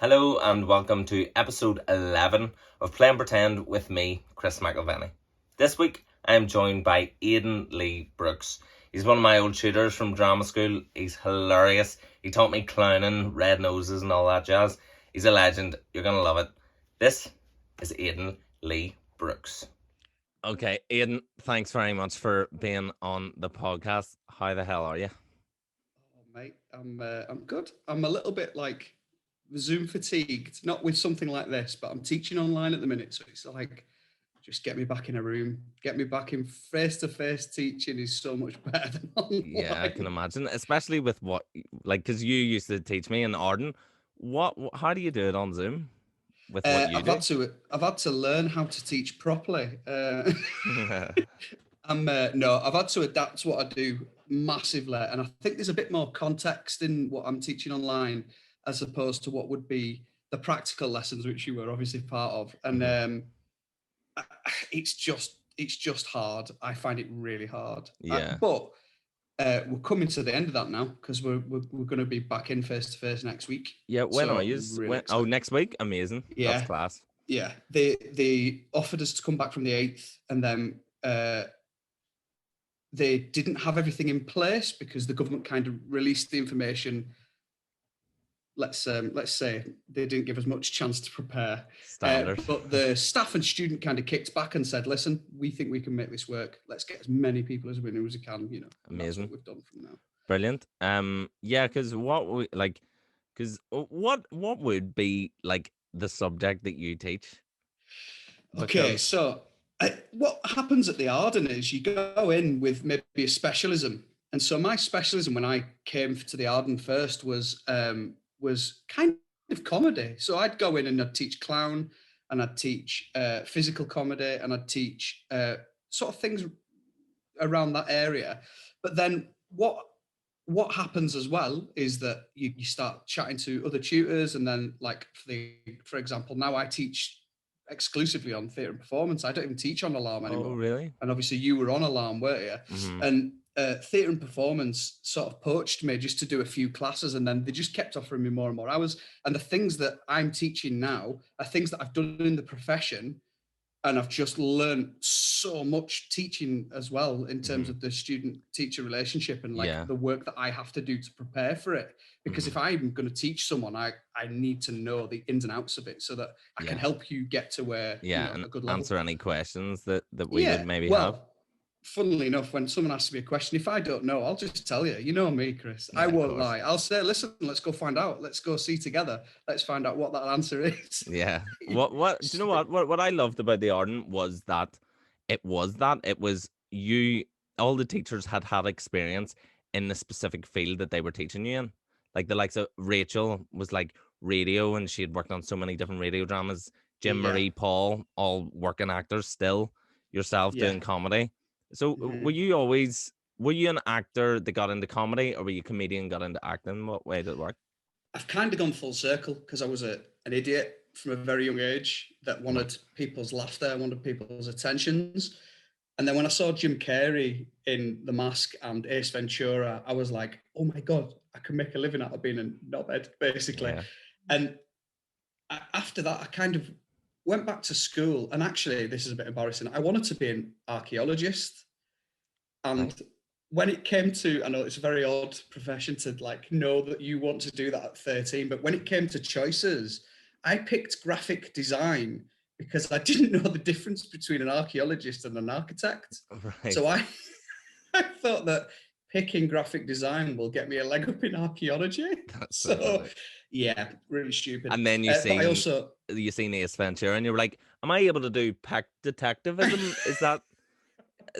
Hello and welcome to episode 11 of Playing Pretend with me, Chris McIlvenny. This week I am joined by Aiden Brooks. He's one of my old tutors from drama school. He's hilarious. He taught me clowning, red noses and all that jazz. He's a legend. You're going to love it. This is Aiden Brooks. Okay, Aiden, thanks very much for being on the podcast. How the hell are you? Oh, mate, I'm good. I'm a little bit like Zoom fatigued, not with something like this, but I'm teaching online at the minute, so it's like just get me back in a room, get me back in face-to-face teaching is so much better than online. Yeah, I can imagine, especially with what, like, because you used to teach me in Arden. How do you do it on Zoom with what you do? I've had to learn how to teach properly. I've had to adapt to what I do massively, and I think there's a bit more context in what I'm teaching online as opposed to what would be the practical lessons, which you were obviously part of. And it's just hard. I find it really hard. Yeah. But we're coming to the end of that now because we're going to be back in face to face next week. Yeah. When are you? Really next week. Amazing. Yeah. That's class. Yeah. They offered us to come back from the 8th, and then they didn't have everything in place because the government kind of released the information. Let's say they didn't give us much chance to prepare. Standard. But the staff and student kind of kicked back and said, "Listen, we think we can make this work. Let's get as many people as we know as we can." You know, amazing. That's what we've done from now. Brilliant. Yeah, because what would be like the subject that you teach? Okay, so what happens at the Arden is you go in with maybe a specialism, and so my specialism when I came to the Arden first was kind of comedy. So I'd go in and I'd teach clown, and I'd teach physical comedy, and I'd teach sort of things around that area. But then what happens as well is that you start chatting to other tutors, and then like for example, now I teach exclusively on theatre and performance. I don't even teach on alarm anymore. Oh, really? And obviously you were on alarm, weren't you? Mm-hmm. And theatre and performance sort of poached me just to do a few classes, and then they just kept offering me more and more hours. And the things that I'm teaching now are things that I've done in the profession, and I've just learned so much teaching as well in terms of the student-teacher relationship and like the work that I have to do to prepare for it. Because if I'm going to teach someone, I need to know the ins and outs of it so that I can help you get to where and a good level. answer any questions that we would maybe have. Funnily enough, when someone asks me a question, if I don't know, I'll just tell you. You know me, Chris. I won't lie. I'll say, listen, let's go find out. Let's go see together. Let's find out what that answer is. Yeah. What do you know what I loved about the Arden was that it was you, all the teachers had experience in the specific field that they were teaching you in. Like the likes of Rachel was like radio, and she had worked on so many different radio dramas. Jim, Marie, Paul, all working actors still. Yourself doing comedy. So were you an actor that got into comedy, or were you a comedian got into acting? What way did it work? I've kind of gone full circle because I was an idiot from a very young age that wanted people's laughter, wanted people's attentions. And then when I saw Jim Carrey in The Mask and Ace Ventura, I was like, oh my God, I can make a living out of being a knobhead, basically. Yeah. And after that, I kind of went back to school, and actually, this is a bit embarrassing. I wanted to be an archaeologist, and when it came to, I know it's a very odd profession to like know that you want to do that at 13, but when it came to choices, I picked graphic design because I didn't know the difference between an archaeologist and an architect. Right. So I thought that picking graphic design will get me a leg up in archaeology. That's so yeah, really stupid. And then you seen Ace Ventura, and you were like, "Am I able to do detectivism? Is that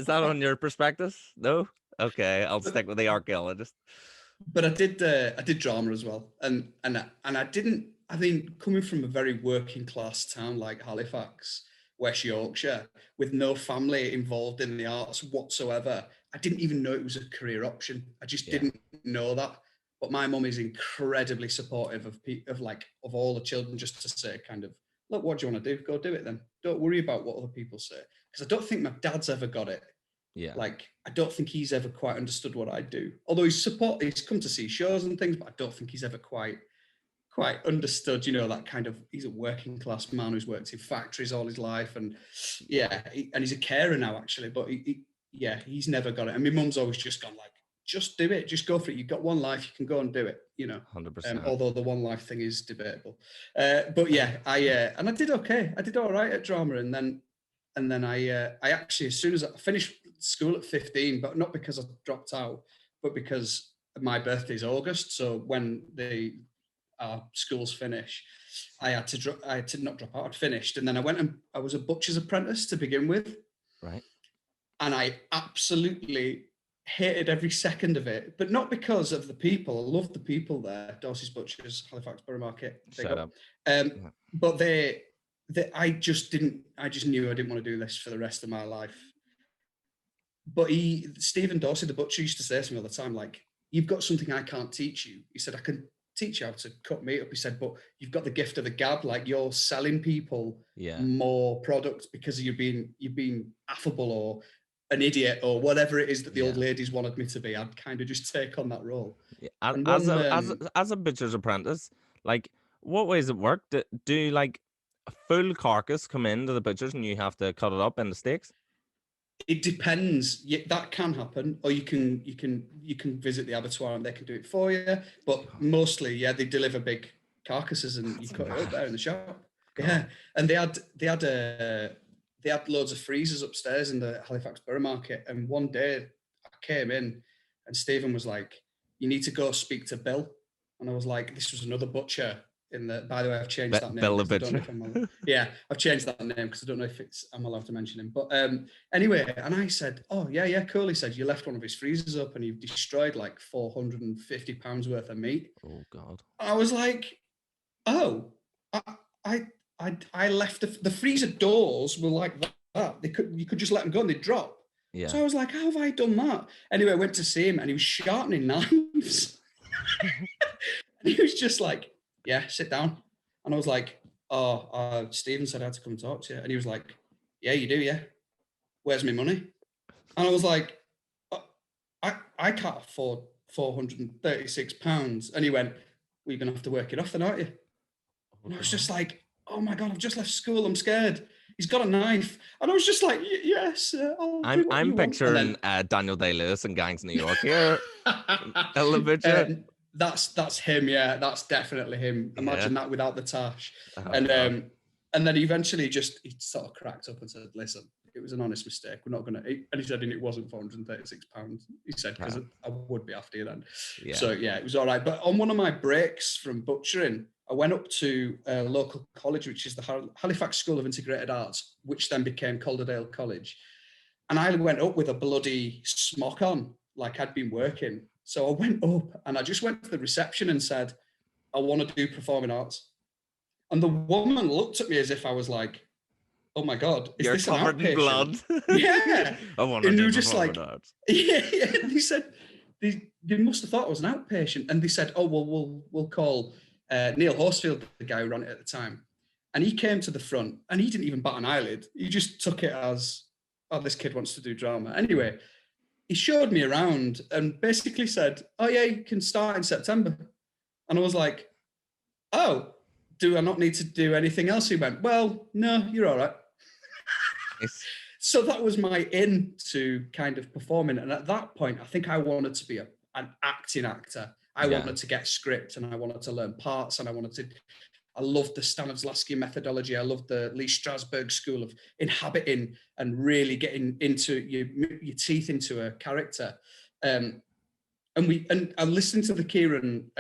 on your prospectus? No, okay, I'll stick with the archaeologist." But I did drama as well, and I didn't. I mean, coming from a very working class town like Halifax, West Yorkshire, with no family involved in the arts whatsoever, I didn't even know it was a career option. I just didn't know that. But my mum is incredibly supportive of all the children, just to say kind of, look, what do you want to do? Go do it then. Don't worry about what other people say. Because I don't think my dad's ever got it. Yeah. Like, I don't think he's ever quite understood what I do. Although he's come to see shows and things, but I don't think he's ever quite quite understood, you know, that kind of, he's a working class man who's worked in factories all his life, and and he's a carer now actually, but he's never got it. And my mum's always just gone like, just do it, just go for it. You've got one life, you can go and do it, you know. 100%. Although the one life thing is debatable. But yeah, I did okay. I did all right at drama, and then I actually, as soon as I finished school at 15, but not because I dropped out, but because my birthday's August. So when our schools finish, I had to not drop out. I'd finished, and then I went and I was a butcher's apprentice to begin with. Right. And I absolutely hated every second of it, but not because of the people. I loved the people there. Dorsey's Butchers, Halifax Borough Market. Shut up. But I just knew I didn't want to do this for the rest of my life. But Stephen Dorsey, the butcher, used to say to me all the time, like, you've got something I can't teach you. He said, I can teach you how to cut meat up. He said, but you've got the gift of the gab. Like, you're selling people more product because you've been affable or an idiot or whatever it is that the old ladies wanted me to be. I'd kind of just take on that role. Yeah. As a butcher's apprentice, like, what ways it work? Do like a full carcass come into the butcher's and you have to cut it up into steaks? It depends. That can happen, or you can visit the abattoir and they can do it for you. But mostly, they deliver big carcasses and you cut it up there in the shop. God. Yeah, and they had loads of freezers upstairs in the Halifax Borough Market. And one day I came in and Stephen was like, "You need to go speak to Bill." And I was like, "This was another butcher." By the way, I've changed that name. Bill the butcher. I've changed that name because I don't know if I'm allowed to mention him. But anyway, and I said, "Oh yeah, cool." He said, "You left one of his freezers up and you've destroyed like 450 pounds worth of meat." Oh God! I was like, "Oh, I left the freezer doors were like that. You could just let them go and they'd drop." Yeah. So I was like, "How have I done that?" Anyway, I went to see him and he was sharpening knives, and he was just like, "Yeah, sit down." And I was like, "Oh, Stephen said I had to come and talk to you." And he was like, "Yeah, you do, yeah. Where's my money?" And I was like, I can't afford £436. And he went, "Well, you're going to have to work it off then, aren't you?" And I was just like, "Oh my God, I've just left school. I'm scared. He's got a knife." And I was just like, "Yes, I'm picturing Daniel Day-Lewis in Gangs of New York here. That's him, yeah. That's definitely him. Imagine that without the tash. Oh, and then eventually he sort of cracked up and said, "Listen, it was an honest mistake. We're not going to..." And he said, and it wasn't £436. He said, because I would be after you then. Yeah. So yeah, it was all right. But on one of my breaks from butchering, I went up to a local college, which is the Halifax School of Integrated Arts, which then became Calderdale College. And I went up with a bloody smock on, like I'd been working. So I went up and I just went to the reception and said, "I want to do performing arts." And the woman looked at me as if I was like, "Oh my God, is You're this an covered in blood." Yeah. I want to do performing arts. Yeah. They said, they must have thought I was an outpatient. And they said, "Oh, well, we'll call Neil Horsfield, the guy who ran it at the time." And he came to the front and he didn't even bat an eyelid. He just took it as, "Oh, this kid wants to do drama." Anyway, he showed me around and basically said, "Oh yeah, you can start in September." And I was like, "Oh, do I not need to do anything else?" He went, "Well, no, you're all right." Nice. So that was my in to kind of performing. And at that point, I think I wanted to be an acting actor. I wanted to get script and I wanted to learn parts and I loved the Stanislavski methodology. I loved the Lee Strasberg school of inhabiting and really getting into your teeth into a character. And I listened to the Kieran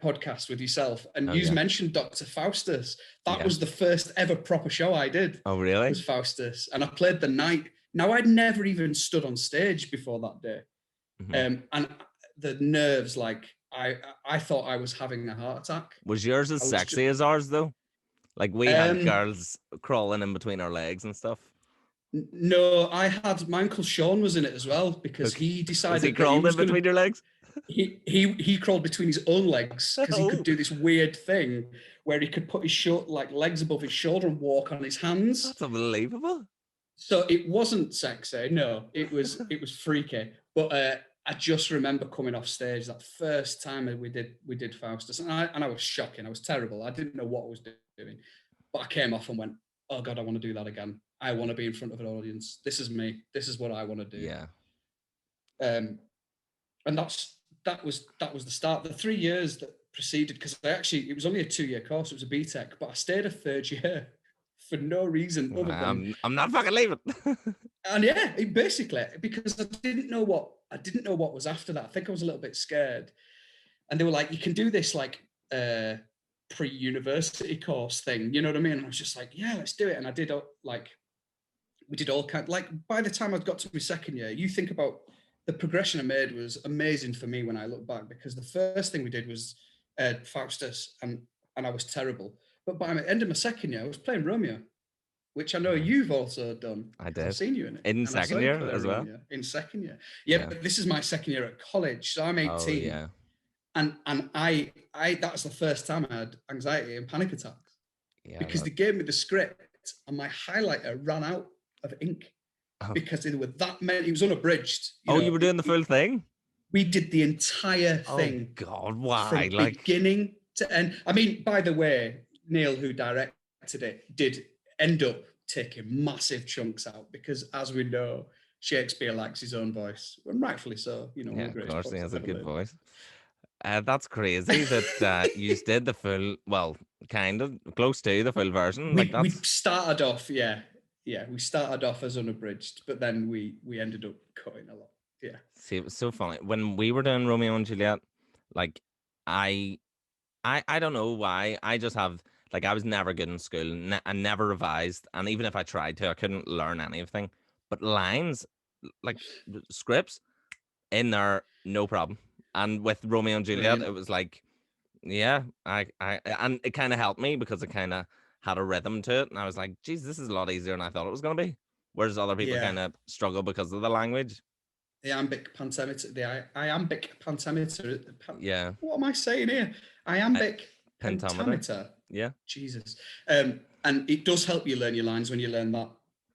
podcast with yourself, and you mentioned Dr. Faustus. That was the first ever proper show I did. Oh, really? Was Faustus, and I played the knight. Now I'd never even stood on stage before that day, and the nerves, like I thought I was having a heart attack. Was yours as sexy as ours though? Like we had girls crawling in between our legs and stuff. No, my Uncle Sean was in it as well because he decided he crawled in between your legs. He crawled between his own legs because he could do this weird thing where he could put his legs above his shoulder and walk on his hands. That's unbelievable. So it wasn't sexy. No, it was freaky. But I just remember coming off stage that first time we did Faustus, and I was shocking. I was terrible. I didn't know what I was doing, but I came off and went, "Oh God, I want to do that again. I want to be in front of an audience. This is me. This is what I want to do." Yeah. And that was the start. The 3 years that preceded, because it was only a 2-year course. It was a BTEC, but I stayed a third year for no reason other than I'm not fucking leaving. and yeah, basically because I didn't know what was after that. I think I was a little bit scared, and they were like, "You can do this like pre-university course thing," you know what I mean? And I was just like, "Yeah, let's do it." And I did we did all kind. Like by the time I got to my second year, you think about the progression I made was amazing for me when I look back, because the first thing we did was Faustus, and I was terrible. But by the end of my second year, I was playing Romeo, which I know you've also done. I did. I've seen you in it. In second year as well? In second year. Yeah, but this is my second year at college, so I'm 18. Oh, yeah. And I that was the first time I had anxiety and panic attacks. Yeah, because they gave me the script and my highlighter ran out of ink. Because there were that many. It was unabridged. You were doing the full thing? We did the entire thing. Oh God, why? From beginning to end. I mean, by the way, Neil, who directed it, did end up taking massive chunks out because, as we know, Shakespeare likes his own voice, and rightfully so. Yeah, of course, he has a good voice. That's crazy that you did the full, well, kind of close to the full version. We started off, we started off as unabridged, but then we ended up cutting a lot. Yeah. See, it was so funny when we were doing Romeo and Juliet. Like, I don't know why. I just have I was never good in school. I never revised, and even if I tried to, I couldn't learn anything. But lines, like scripts, in there, no problem. And with Romeo and Juliet, it was like, yeah, and it kind of helped me because it kind of had a rhythm to it, and I was like, geez, this is a lot easier than I thought it was going to be. Whereas other people kind of struggle because of the language. The iambic pentameter. The iambic pentameter. Yeah. What am I saying here? Iambic pentameter. Yeah. Jesus. And it does help you learn your lines when you learn that.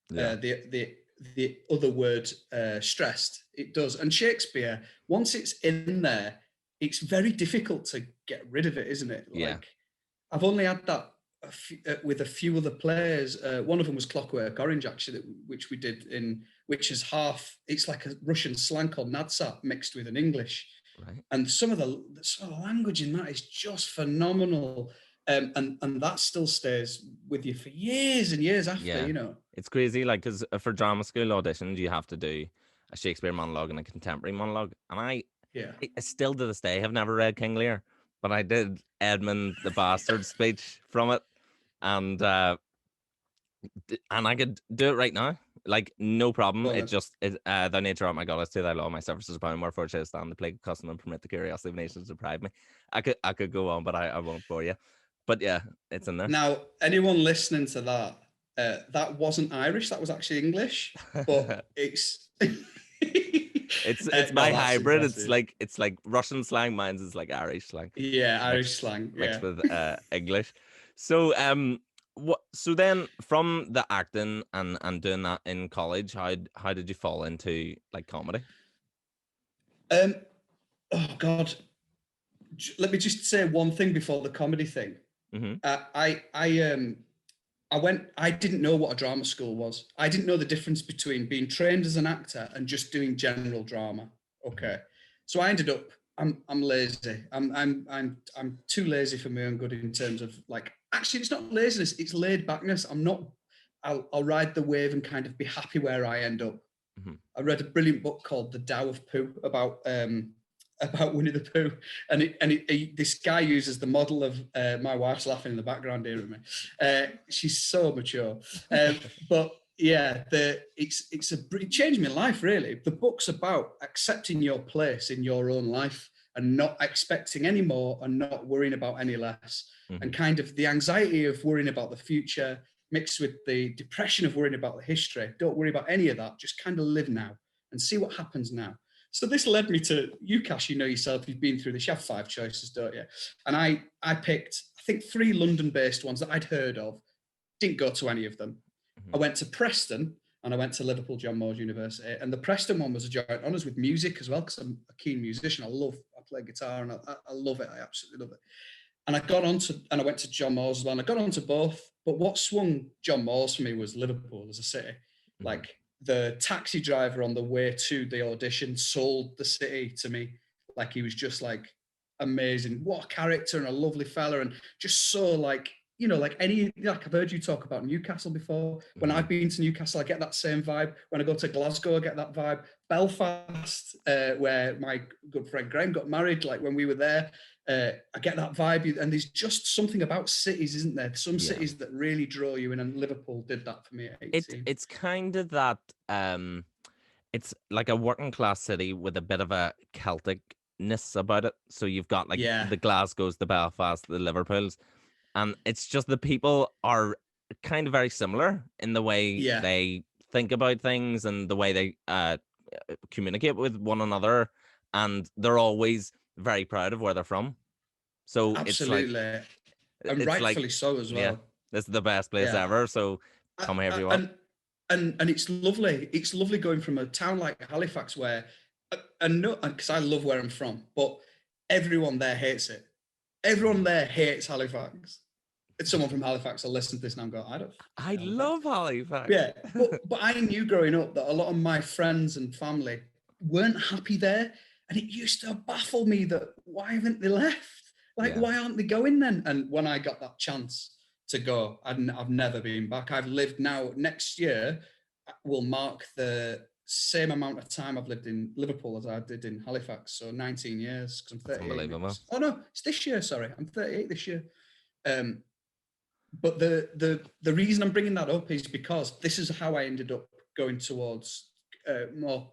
Yeah. The other word stressed. It does. And Shakespeare, once it's in there, it's very difficult to get rid of it, isn't it? I've only had that with a few other players. One of them was Clockwork Orange, actually, which we did which is half. It's like a Russian slang called nadsat mixed with an English, right? And some of the language in that is just phenomenal, and that still stays with you for years and years after. Yeah. It's crazy, because for drama school auditions, you have to do a Shakespeare monologue and a contemporary monologue, and I still to this day have never read King Lear, but I did Edmund the Bastard speech from it. And I could do it right now, no problem. Well, it just is the nature of my goddess to thy law, my services are bound, wherefore shall I stand the plague of custom and permit the curiosity of nations to deprive me. I could go on, but I won't bore you. But yeah, it's in there. Now, anyone listening to that, that wasn't Irish, that was actually English, but it's it's my hybrid. Impressive. It's like Russian slang, mine's is like Irish slang. Yeah, Irish slang mixed with English. So so then from the acting and doing that in college, how did you fall into comedy? Oh God, let me just say one thing before the comedy thing. Mm-hmm. I didn't know what a drama school was. I didn't know the difference between being trained as an actor and just doing general drama. Okay, so I ended up. I'm lazy. I'm too lazy for my own good in terms of actually it's not laziness, it's laid backness. I'll ride the wave and kind of be happy where I end up. Mm-hmm. I read a brilliant book called The Tao of Pooh about Winnie the Pooh, and this guy uses the model of my wife's laughing in the background here with me. She's so mature, but yeah, it changed my life really. The book's about accepting your place in your own life and not expecting any more and not worrying about any less. Mm-hmm. And kind of the anxiety of worrying about the future mixed with the depression of worrying about the history. Don't worry about any of that. Just kind of live now and see what happens now. So this led me to you, Cash. You know yourself, you've been through this. You have 5 choices, don't you? And I picked, I think, 3 London-based ones that I'd heard of. Didn't go to any of them. Mm-hmm. I went to Preston and I went to Liverpool John Moores University. And the Preston one was a joint honours with music as well, because I'm a keen musician. I play guitar, and I love it. I absolutely love it. And I went to John Moores as well. And I got onto both. But what swung John Moores for me was Liverpool as a city. Mm-hmm. Like, the taxi driver on the way to the audition sold the city to me. Like, he was just like amazing. What a character, and a lovely fella, and just so like, you know, like I've heard you talk about Newcastle before. When I've been to Newcastle, I get that same vibe. When I go to Glasgow, I get that vibe. Belfast, where my good friend Graham got married, like when we were there, I get that vibe. And there's just something about cities, isn't there? Some cities that really draw you in, and Liverpool did that for me at 18. It's kind of that, it's like a working class city with a bit of a Celticness about it. So you've got like the Glasgows, the Belfast, the Liverpools. And it's just the people are kind of very similar in the way they think about things and the way they communicate with one another. And they're always very proud of where they're from. So absolutely. It's like, and rightfully so as well. Yeah, this is the best place ever. So come here if you want. And it's lovely. It's lovely going from a town like Halifax where, because I love where I'm from, but everyone there hates it. Everyone there hates Halifax. It's someone from Halifax will listen to this and I'm going, I love Halifax. Yeah, but I knew growing up that a lot of my friends and family weren't happy there, and it used to baffle me that why haven't they left? Like, why aren't they going then? And when I got that chance to go, I've never been back. I've lived now. Next year will mark the same amount of time I've lived in Liverpool as I did in Halifax. So 19 years, because I'm 38. Unbelievable. Oh no, it's this year. Sorry, I'm 38 this year. But the reason I'm bringing that up is because this is how I ended up going towards more.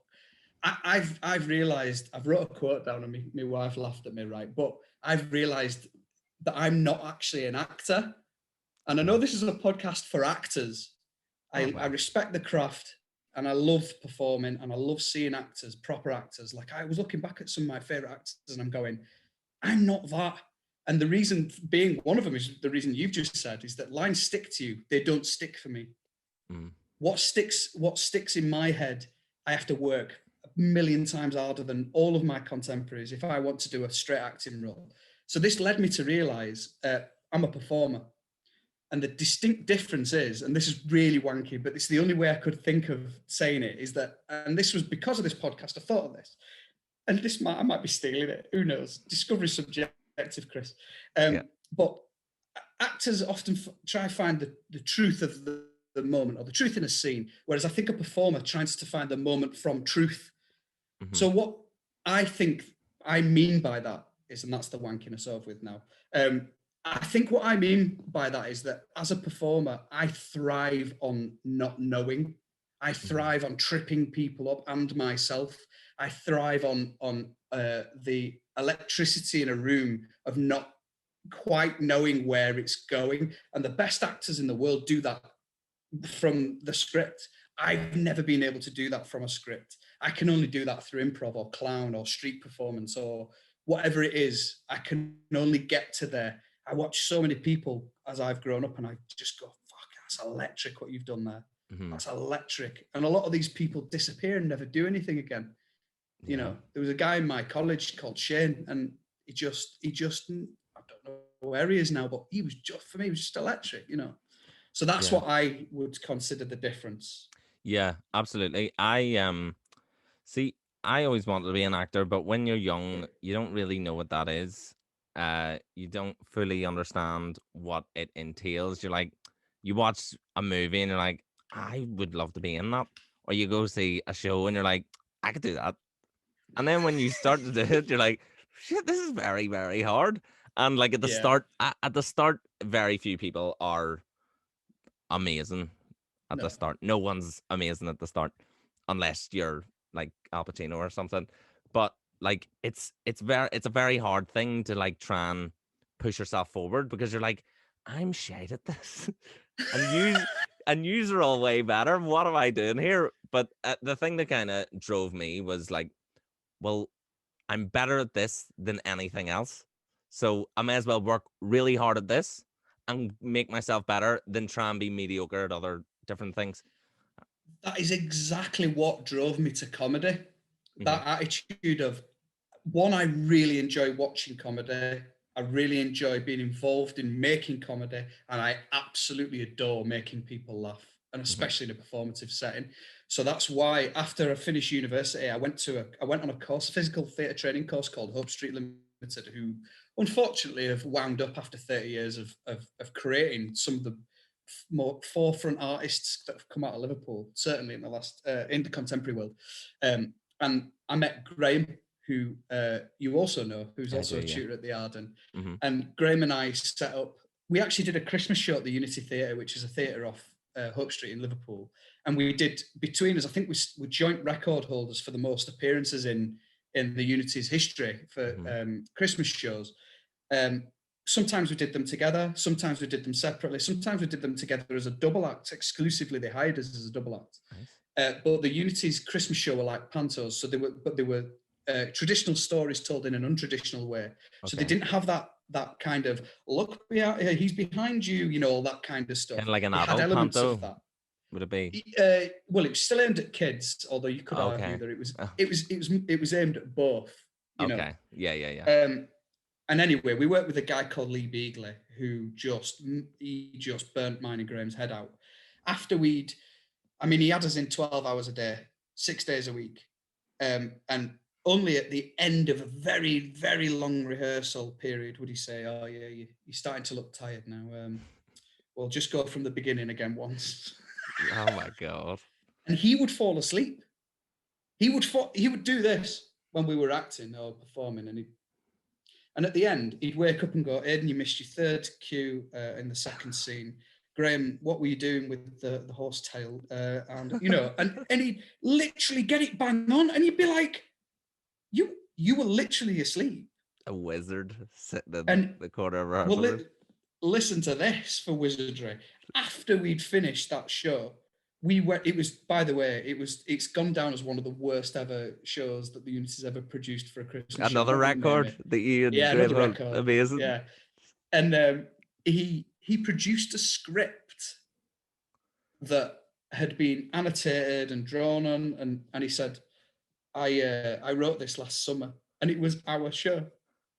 I've realised, I've wrote a quote down and my wife laughed at me, right? But I've realised that I'm not actually an actor. And I know this is a podcast for actors. I respect the craft, and I love performing, and I love seeing actors, proper actors. Like, I was looking back at some of my favourite actors and I'm going, I'm not that. And the reason being, one of them is the reason you've just said, is that lines stick to you. They don't stick for me. What sticks in my head, I have to work a million times harder than all of my contemporaries if I want to do a straight acting role. So this led me to realise I'm a performer. And the distinct difference is, and this is really wanky, but it's the only way I could think of saying it, is that, and this was because of this podcast, I thought of this, and I might be stealing it, who knows? Discovery subjective, Chris. But actors often try to find the truth of the moment, or the truth in a scene, whereas I think a performer tries to find the moment from truth. So what I think I mean by that is, and that's the wankiness of with now, I think what I mean by that is that as a performer, I thrive on not knowing. I thrive on tripping people up and myself. I thrive on the electricity in a room of not quite knowing where it's going. And the best actors in the world do that from the script. I've never been able to do that from a script. I can only do that through improv or clown or street performance or whatever it is. I can only get to there. I watch so many people as I've grown up and I just go, fuck, that's electric what you've done there. That's electric. And a lot of these people disappear and never do anything again. You know, there was a guy in my college called Shane, and he just, I don't know where he is now, but he was just, for me, he was just electric, you know. So that's what I would consider the difference. Yeah, absolutely. I always wanted to be an actor, but when you're young, you don't really know what that is. You don't fully understand what it entails. You're like, you watch a movie and you're like, I would love to be in that. Or you go see a show and you're like, I could do that. And then when you start to do it, you're like, shit, this is very, very hard. And like at the start, very few people are amazing at the start. No one's amazing at the start, unless you're like Al Pacino or something. But like it's a very hard thing to like try and push yourself forward, because you're like, I'm shite at this, and yous are all way better. What am I doing here? But the thing that kind of drove me was like, well, I'm better at this than anything else, so I may as well work really hard at this and make myself better than try and be mediocre at other different things. that is exactly what drove me to comedy. That attitude of, one, I really enjoy watching comedy. I really enjoy being involved in making comedy, and I absolutely adore making people laugh, and especially in a performative setting. So that's why after I finished university, I went on a course, a physical theatre training course called Hope Street Limited, who unfortunately have wound up after 30 years of creating some of the more forefront artists that have come out of Liverpool, certainly in the last in the contemporary world. And I met Graham, who you also know, who's also a tutor at the Arden. And Graham and I set up, we actually did a Christmas show at the Unity Theatre, which is a theatre off Hope Street in Liverpool. And we did, between us, I think we're joint record holders for the most appearances in the Unity's history for Christmas shows. Sometimes we did them together, sometimes we did them separately, sometimes we did them together as a double act, exclusively. They hired us as a double act. Nice. But the Unity's Christmas show were like pantos, so they were traditional stories told in an untraditional way. Okay. So they didn't have that kind of, look, he's behind you, you know, all that kind of stuff. Kind of like an adult panto, of that. Would it be? Well, it was still aimed at kids, although you could argue that it was aimed at both. You know? Yeah. And anyway, we worked with a guy called Lee Beagley, who just burnt mine and Graham's head out. After he had us in 12 hours a day, 6 days a week. And only at the end of a very, very long rehearsal period would he say, oh yeah, you're starting to look tired now. We'll just go from the beginning again once. Oh my God. And he would fall asleep. He would do this when we were acting or performing, and at the end, he'd wake up and go, Aiden, you missed your third cue in the second scene. Graham, what were you doing with the horse tail? And you know, and he'd literally get it bang on, and you'd be like, you were literally asleep. A wizard sitting in the corner of our room. Listen to this for wizardry. After we'd finished that show, it's gone down as one of the worst ever shows that the Unity's ever produced for a Christmas Another show. record that you another record. Amazing. Yeah. And he produced a script that had been annotated and drawn on, and he said, I wrote this last summer, and it was our show,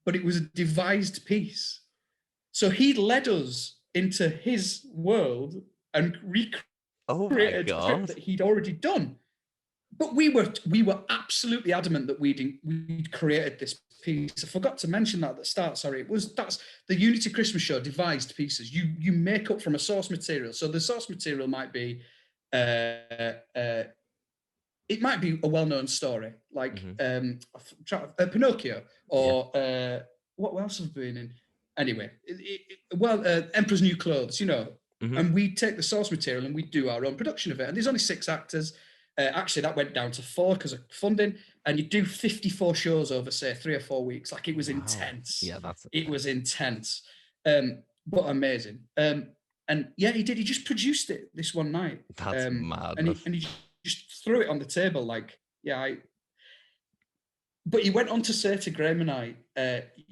but it was a devised piece. So he led us into his world and recreated a script that he'd already done. But we were absolutely adamant that we'd created this piece. I forgot to mention that at the start. Sorry, that's the Unity Christmas show. Devised pieces. You make up from a source material. So the source material might be it might be a well-known story like Pinocchio or what else have we been in? Anyway, Emperor's New Clothes, you know. And we take the source material and we do our own production of it. And there's only 6 actors. Actually, that went down to 4 because of funding. And you do 54 shows over, say, 3 or 4 weeks. Like, it was intense. Yeah, it was intense, but amazing. And yeah, he did. He just produced it this one night. That's mad. And he just threw it on the table, like, But he went on to say to Graham and I,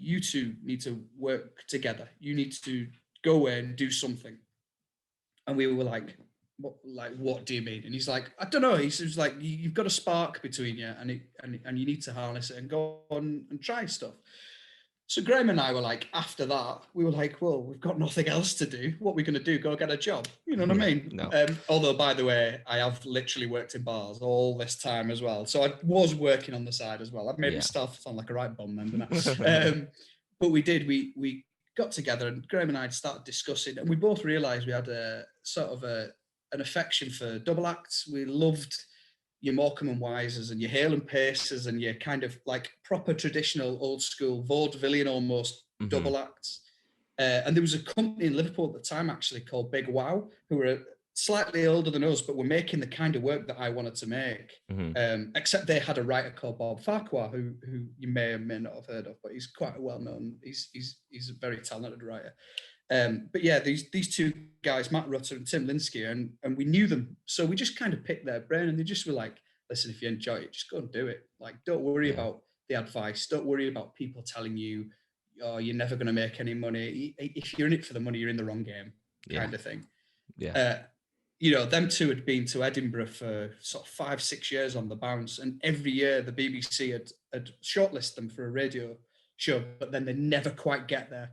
you two need to work together. You need to go away and do something. And we were like, what do you mean? And he's like, I don't know. He was like, you've got a spark between you, and you need to harness it and go on and try stuff. So Graham and I were like, after that, we were like, well, we've got nothing else to do. What are we going to do? Go get a job? You know what I mean? No. Although, by the way, I have literally worked in bars all this time as well. So I was working on the side as well. I've made myself sound like a right bum then, didn't I? But we did. We got together, and Graham and I started discussing, and we both realised we had a sort of an affection for double acts. We loved your Morecambe and Wisers and your Hale and Pacers and your kind of like proper traditional old school vaudevillian almost double acts. And there was a company in Liverpool at the time actually called Big Wow, who were slightly older than us, but were making the kind of work that I wanted to make. Except they had a writer called Bob Farquhar, who you may or may not have heard of, but he's quite a well-known, he's a very talented writer. But yeah, these two guys, Matt Rutter and Tim Linsky, and we knew them. So we just kind of picked their brain, and they just were like, listen, if you enjoy it, just go and do it. Like, don't worry about the advice. Don't worry about people telling you, oh, you're never going to make any money. If you're in it for the money, you're in the wrong game, kind of thing. you know, them two had been to Edinburgh for sort of 5-6 years on the bounce, and every year the BBC had shortlisted them for a radio show, but then they never quite get there.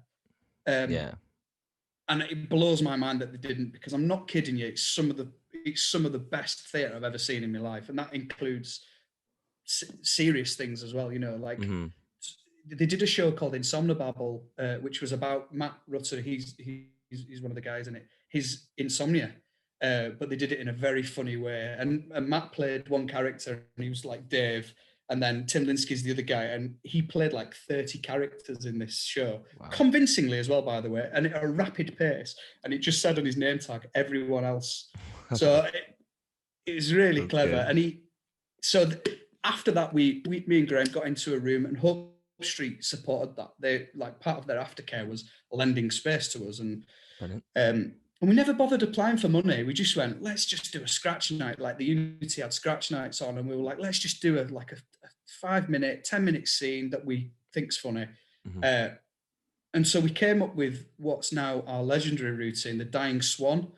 And it blows my mind that they didn't, because I'm not kidding you. It's some of the best theatre I've ever seen in my life, and that includes serious things as well. You know, like they did a show called Insomnobabble, which was about Matt Rutter. He's one of the guys in it. His insomnia, but they did it in a very funny way. And Matt played one character, and he was like Dave. And then Tim Linsky's the other guy, and he played like 30 characters in this show, convincingly as well, by the way, and at a rapid pace. And it just said on his name tag, everyone else. So it was really clever. And after that, me and Graham got into a room, and Hope Street supported that. They, like, part of their aftercare was lending space to us. And we never bothered applying for money. We just went, let's just do a scratch night. Like the Unity had scratch nights on, and we were like, let's just do a 5-minute, 10-minute scene that we think's funny. And so we came up with what's now our legendary routine, the Dying Swan,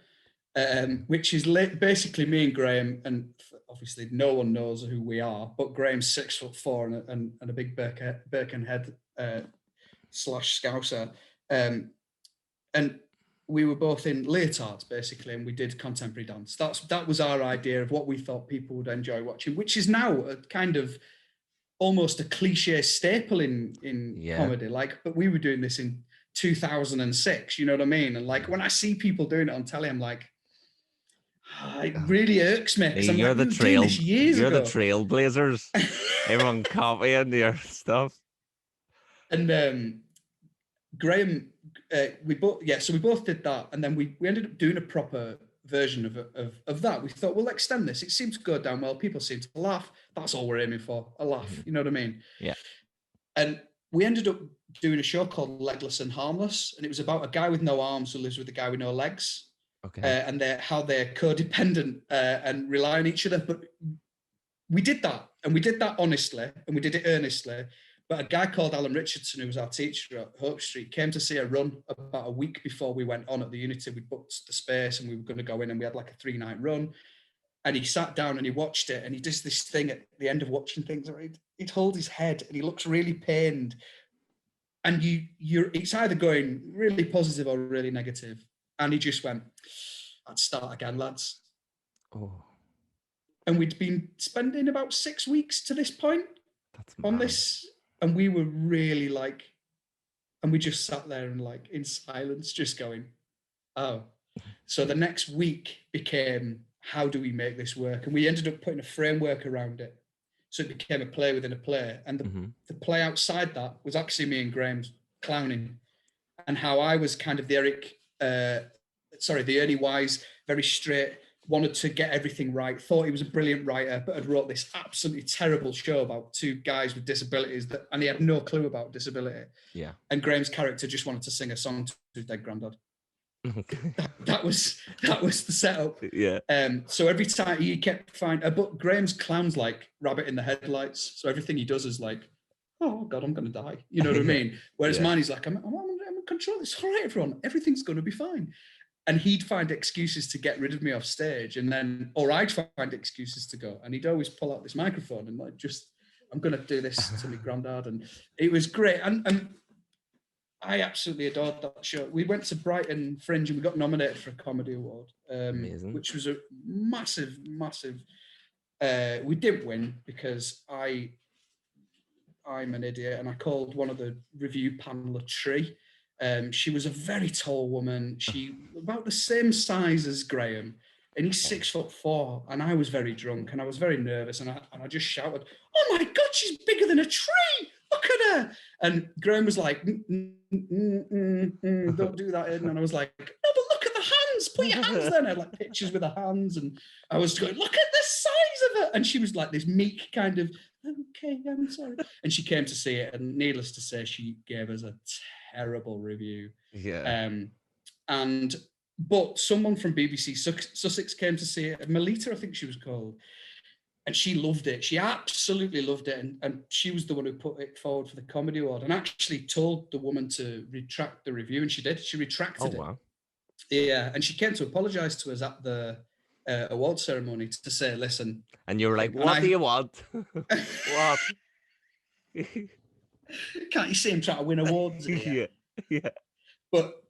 which is basically me and Graham, and obviously no one knows who we are, but Graham's 6'4" and a big Birkenhead / Scouser. And we were both in leotards, basically, and we did contemporary dance. That was our idea of what we thought people would enjoy watching, which is now a kind of almost a cliche staple in comedy. Like, but we were doing this in 2006, you know what I mean? And like, when I see people doing it on telly, I'm like, it really irks me. You're the trailblazers. Everyone copying your stuff. And Graham, we both did that, and then we ended up doing a proper version of that. We thought, we'll extend this. It seems to go down well. People seem to laugh. That's all we're aiming for, a laugh. You know what I mean? Yeah. And we ended up doing a show called Legless and Harmless, and it was about a guy with no arms who lives with a guy with no legs. Okay. And how they're codependent and rely on each other. But we did that, and we did that honestly, and we did it earnestly. But a guy called Alan Richardson, who was our teacher at Hope Street, came to see a run about a week before we went on at the Unity. We booked the space, and we were going to go in, and we had like a 3-night run. And he sat down and he watched it, and he does this thing at the end of watching things where he'd hold his head and he looks really pained. And it's either going really positive or really negative. And he just went, "Let's start again, lads." Oh. And we'd been spending about 6 weeks to this point on this. And we were really like, and we just sat there and like in silence, just going, oh. So the next week became, how do we make this work? And we ended up putting a framework around it. So it became a play within a play. And the play outside that was actually me and Graham's clowning, and how I was kind of the Ernie Wise, very straight, wanted to get everything right, thought he was a brilliant writer, but had wrote this absolutely terrible show about two guys with disabilities and he had no clue about disability. Yeah. And Graham's character just wanted to sing a song to his dead granddad. Okay. That was the setup. Yeah. So every time he kept finding, but Graham's clown's like rabbit in the headlights. So everything he does is like, oh God, I'm going to die. You know what I mean? Whereas mine, he's like, I'm in control. It's all right, everyone. Everything's going to be fine. And he'd find excuses to get rid of me off stage, or I'd find excuses to go. And he'd always pull out this microphone and like, I'm going to do this to my granddad. And it was great. And I absolutely adored that show. We went to Brighton Fringe and we got nominated for a comedy award, which was a massive. We didn't win because I'm an idiot, and I called one of the review panel a tree. She was a very tall woman. She about the same size as Graham, and he's 6'4", and I was very drunk and I was very nervous, and I just shouted, "Oh my God, she's bigger than a tree! Look at her!" And Graham was like, "Don't do that, Aiden." And I was like, "No, but look at the hands. Put your hands there." And I had like pictures with the hands, and I was going, "Look at the size of it." And she was like this meek kind of, "Okay, I'm sorry." And she came to see it, and needless to say, she gave us a terrible review. Yeah. But someone from BBC Sussex came to see it. Melita, I think she was called. And she loved it. She absolutely loved it. And she was the one who put it forward for the Comedy Award and actually told the woman to retract the review. And she did. She retracted it. Wow. Yeah. And she came to apologise to us at the award ceremony to say, listen. And you were like, what do you want? What? Can't you see him trying to win awards here? Yeah. But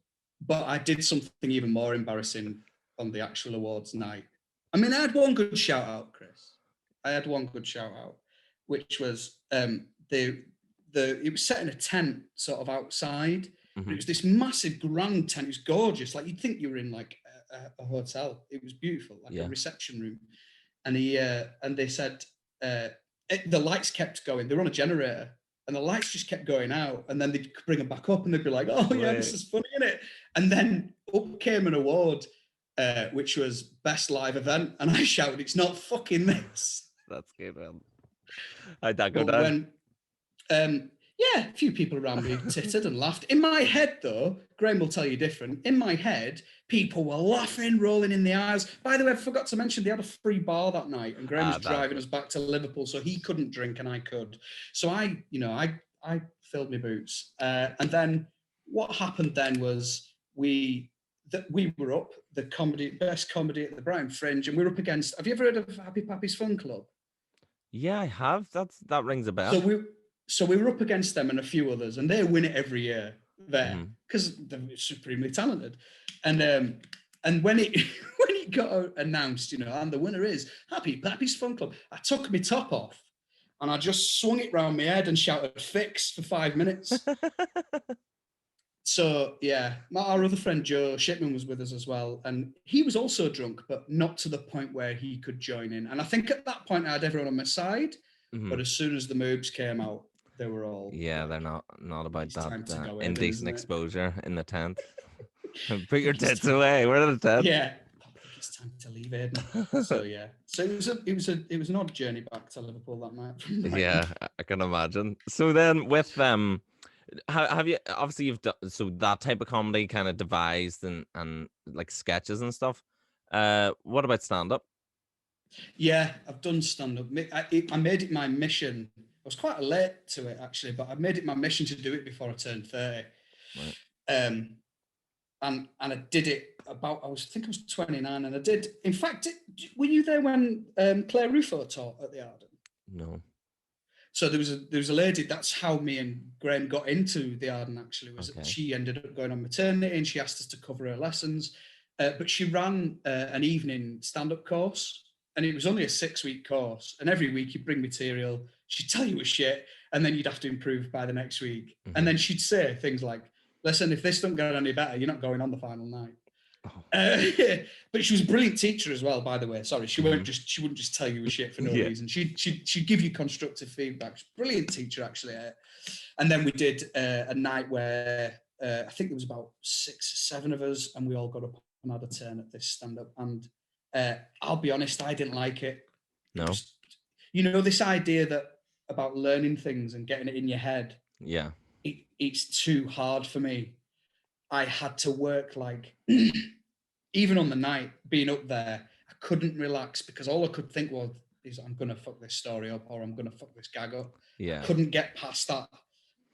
I did something even more embarrassing on the actual awards night. I mean, I had one good shout out, Chris. I had one good shout out, which was it was set in a tent sort of outside. Mm-hmm. It was this massive grand tent. It was gorgeous. Like you'd think you were in like a hotel. It was beautiful, like a reception room. And they said the lights kept going. They were on a generator. And the lights just kept going out, and then they'd bring them back up, and they'd be like, "Oh yeah, this is funny, isn't it?" And then up came an award, which was best live event, and I shouted, "It's not fucking this." That's good, man. How'd that go down? Yeah, a few people around me tittered and laughed. In my head, though, Graham will tell you different. In my head, people were laughing, rolling in the aisles. By the way, I forgot to mention they had a free bar that night, and Graham was driving us back to Liverpool, so he couldn't drink and I could. So I filled my boots. And then what happened then was we were up the best comedy at the Brighton Fringe, and we were up against. Have you ever heard of Happy Pappy's Fun Club? Yeah, I have. That rings a bell. So we were up against them and a few others, and they win it every year there because they're supremely talented. And when it got announced, and the winner is Happy Pappy's Fun Club, I took my top off and I just swung it round my head and shouted "fix" for 5 minutes. So yeah, our other friend Joe Shipman was with us as well, and he was also drunk, but not to the point where he could join in. And I think at that point I had everyone on my side, but as soon as the moves came out, they were all they're not about that indecent Aiden, exposure in the tent. Put your tits away. Where are the tents? Yeah, I think it's time to leave Aiden. So yeah, so it was an odd journey back to Liverpool that night. Yeah, I can imagine. So then with have you obviously you've done so that type of comedy kind of devised and like sketches and stuff. What about stand up? Yeah, I've done stand up. I made it my mission. I was quite late to it actually, but I made it my mission to do it before I turned 30. Right. And I did it I think I was 29, and I did. In fact, were you there when Claire Ruffo taught at the Arden? No. So there was a lady. That's how me and Graham got into the Arden. Actually, she ended up going on maternity, and she asked us to cover her lessons. But she ran an evening stand-up course, and it was only a 6-week course. And every week you'd bring material. She'd tell you a shit, and then you'd have to improve by the next week. Mm-hmm. And then she'd say things like, "Listen, if this don't get any better, you're not going on the final night." Oh. But she was a brilliant teacher as well, by the way. Sorry, she wouldn't just tell you a shit for no reason. She'd give you constructive feedback. She's a brilliant teacher, actually. And then we did a night where I think there was about 6 or 7 of us, and we all got up and had a turn at this stand-up. And I'll be honest, I didn't like it. No. This idea that about learning things and getting it in your head. Yeah. It's too hard for me. I had to work like, even on the night, being up there, I couldn't relax because all I could think was, I'm going to fuck this story up, or I'm going to fuck this gag up. Yeah. I couldn't get past that.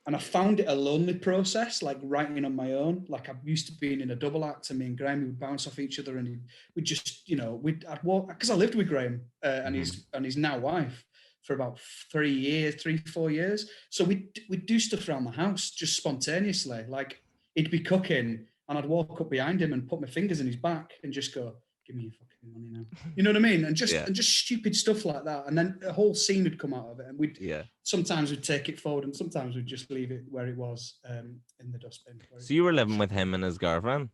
And I found it a lonely process, like writing on my own. Like I'm used to being in a double act, and me and Graham would bounce off each other, and we'd just, I'd walk, because I lived with Graham and his now wife for about 3-4 years. So we'd do stuff around the house just spontaneously. Like he'd be cooking and I'd walk up behind him and put my fingers in his back and just go, "Give me your fucking money now." You know what I mean? And just stupid stuff like that. And then a whole scene would come out of it. And sometimes we'd take it forward and sometimes we'd just leave it where it was in the dustbin. So you were living with him and his girlfriend?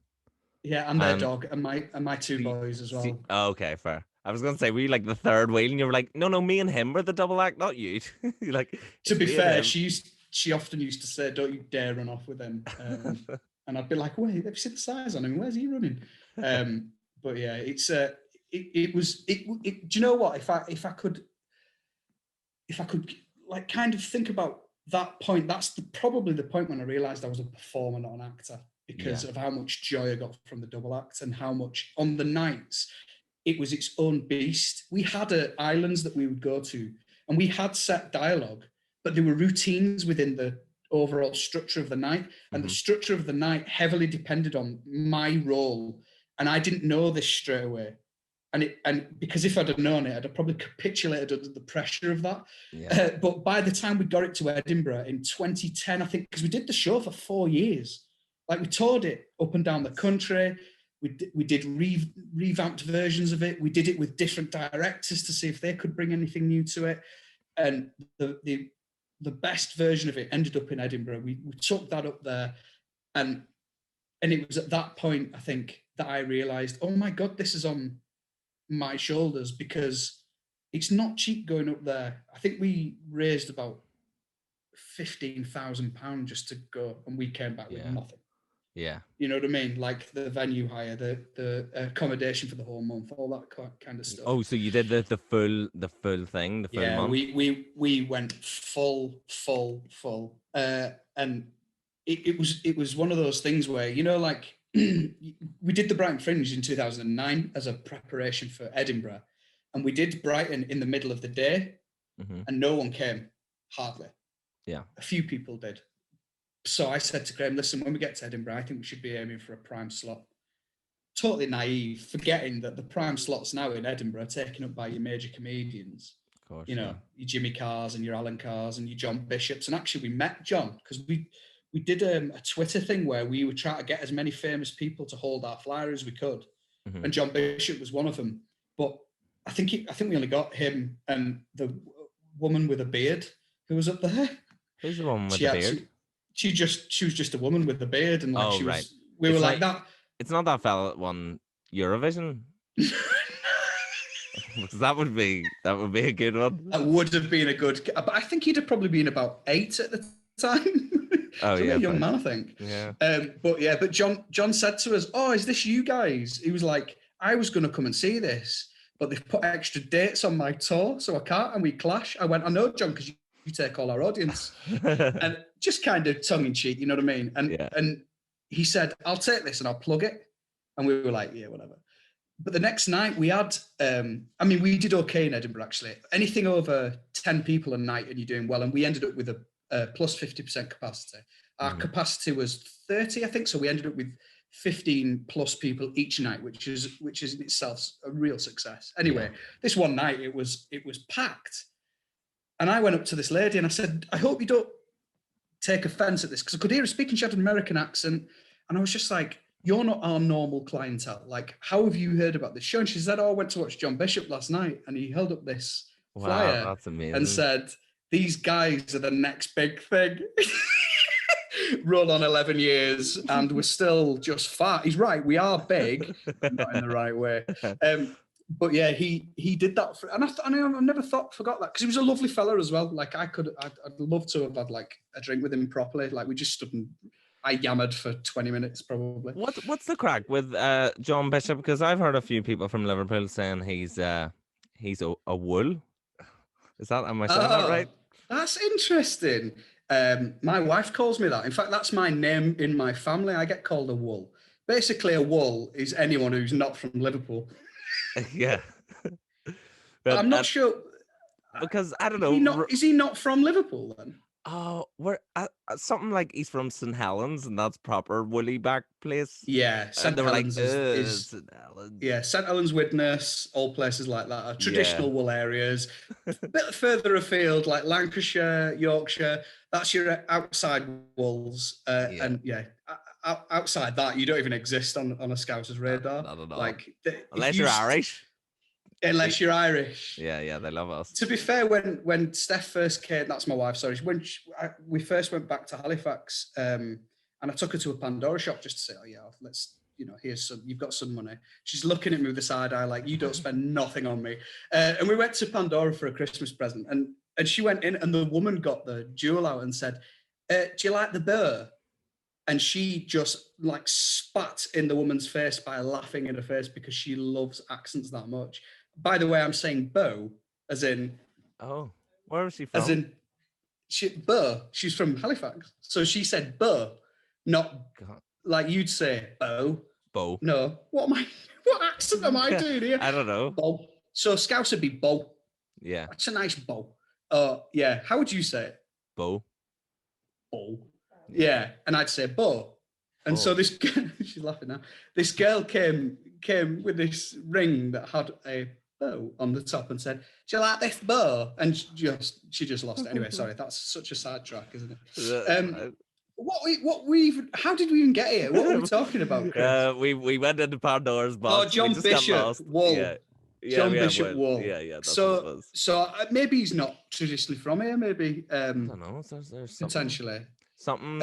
Yeah, and their dog and my 2 boys as well. Okay, fair. I was going to say, were you like the third wheel? And you were like, no, me and him were the double act, not you. Like, to be fair, she often used to say, "Don't you dare run off with him." And I'd be like, "Wait, have you seen the size on him? Where's he running?" But yeah, it was. Do you know what? If I could like kind of think about that point, that's probably the point when I realised I was a performer, not an actor, because of how much joy I got from the double act and how much on the nights. It was its own beast. We had islands that we would go to, and we had set dialogue, but there were routines within the overall structure of the night, and the structure of the night heavily depended on my role. And I didn't know this straight away. and because if I'd have known it, I'd have probably capitulated under the pressure of that. Yeah. But by the time we got it to Edinburgh in 2010, I think, because we did the show for 4 years, like we toured it up and down the country. We did revamped versions of it. We did it with different directors to see if they could bring anything new to it. And the best version of it ended up in Edinburgh. We took that up there, and it was at that point, I think, that I realised, oh my God, this is on my shoulders, because it's not cheap going up there. I think we raised about £15,000 just to go, and we came back with nothing. Yeah. You know what I mean? Like the venue hire, the accommodation for the whole month, all that kind of stuff. Oh, so you did the full thing, the full month? We went full, and it was one of those things where, you know, like we did the Brighton Fringe in 2009 as a preparation for Edinburgh, and we did Brighton in the middle of the day, and no one came, hardly. Yeah, a few people did. So I said to Graham, listen, when we get to Edinburgh, I think we should be aiming for a prime slot. Totally naive, forgetting that the prime slots now in Edinburgh are taken up by your major comedians. Of course, you know, your Jimmy Carrs and your Alan Carrs and your John Bishops. And actually, we met John because we did a Twitter thing where we were trying to get as many famous people to hold our flyer as we could. And John Bishop was one of them. But I think we only got him and the woman with a beard who was up there. Who's the one with the beard? She was just a woman with a beard, and like we it's were like that. It's not that fella that won Eurovision. Because that would be a good one. That would have been a good, but I think he'd have probably been about 8 at the time. Oh yeah, a young man, I think. Yeah. But John said to us, "Oh, is this you guys?" He was like, "I was going to come and see this, but they've put extra dates on my tour, so I can't." And we clash. I went, "I know, John, because you take all our audience," and just kind of tongue in cheek, you know what I mean? And he said, "I'll take this and I'll plug it," and we were like, "Yeah, whatever." But the next night we had, we did okay in Edinburgh, actually. Anything over 10 people a night and you're doing well. And we ended up with a plus 50% capacity. Our capacity was 30, I think. So we ended up with 15 plus people each night, which is in itself a real success. Anyway, this one night it was packed. And I went up to this lady and I said, "I hope you don't take offense at this," because I could hear her speaking. She had an American accent. And I was just like, "You're not our normal clientele. Like, how have you heard about this show?" And she said, "Oh, I went to watch John Bishop last night," and he held up this flyer that's amazing, and said, "These guys are the next big thing." Roll on 11 years, and we're still just fat. He's right. We are big, but not in the right way. But yeah, he did that, and I never forgot that, because he was a lovely fella as well. Like I'd love to have had like a drink with him properly. Like we just stood and I yammered for 20 minutes probably. What's the crack with John Bishop? Because I've heard a few people from Liverpool saying he's a wool. Am I saying that right? That's interesting. My wife calls me that. In fact, that's my name in my family. I get called a wool. Basically, a wool is anyone who's not from Liverpool. Yeah. But I'm not sure. Because I don't know. Is he not from Liverpool then? Oh, something like he's from St Helens, and that's proper woolly back place. Yeah, St Helens is St Helens. Yeah, St Helens, Widnes, all places like that are traditional wool areas. A bit further afield, like Lancashire, Yorkshire, that's your outside wools. And outside that, you don't even exist on a Scouser's radar. Not at all. Like, unless you're Irish. Unless you're Irish. Yeah, they love us. To be fair, when Steph first came, that's my wife, sorry, we first went back to Halifax, and I took her to a Pandora shop just to say, "Oh yeah, let's, here's some, you've got some money." She's looking at me with a side eye like, "You don't spend nothing on me." And we went to Pandora for a Christmas present, and she went in, and the woman got the jewel out and said, "Do you like the burr?" And she just like spat in the woman's face by laughing in her face, because she loves accents that much. By the way, I'm saying bow, as in... Oh, where was she from? As in, Burr. She's from Halifax. So she said Burr, not like you'd say bow. Bow. No. What accent am I doing here? I don't know. Bow. So Scouse would be bow. Yeah. That's a nice bow. Yeah. How would you say it? Bow. Bow. Yeah. And I'd say bow. And so this, she's laughing now. This girl came came with this ring that had a bow on the top and said, "Do you like this bow?" And she just lost it. Anyway, sorry, that's such a sidetrack, isn't it? How did we even get here? What are we talking about, Chris? We went into Pandora's box. John we just got Bishop lost. Wall. Yeah. John Bishop Wall. Yeah, that's what it was. So maybe he's not traditionally from here. Maybe I don't know. There's potentially something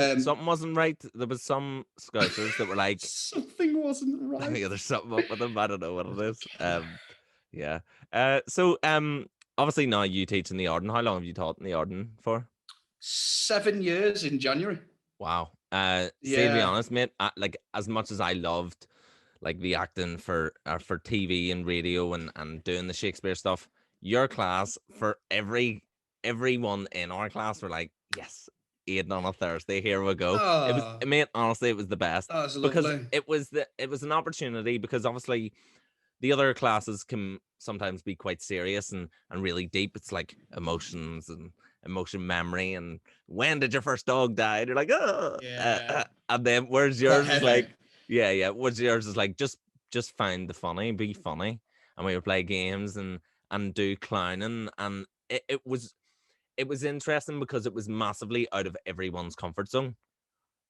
wasn't right. There was some Scousers that were like something wasn't right. Yeah, there's something up with them. I don't know what it is. Yeah. So obviously now you teach in the Arden. How long have you taught in the Arden for? 7 years in January. Wow. To be honest, mate, like as much as I loved like the acting for TV and radio and doing the Shakespeare stuff, your class, for everyone in our class were like, yes, Aiden on a Thursday, here we go. It was, mate, honestly, it was the best. That was because lovely. it was an opportunity, because obviously the other classes can sometimes be quite serious and really deep. It's like emotions and emotion memory and when did your first dog die? And you're like, oh, and then where's yours is like, where's yours is like, just find the funny, be funny, and we would play games and do clowning, and it was interesting because it was massively out of everyone's comfort zone.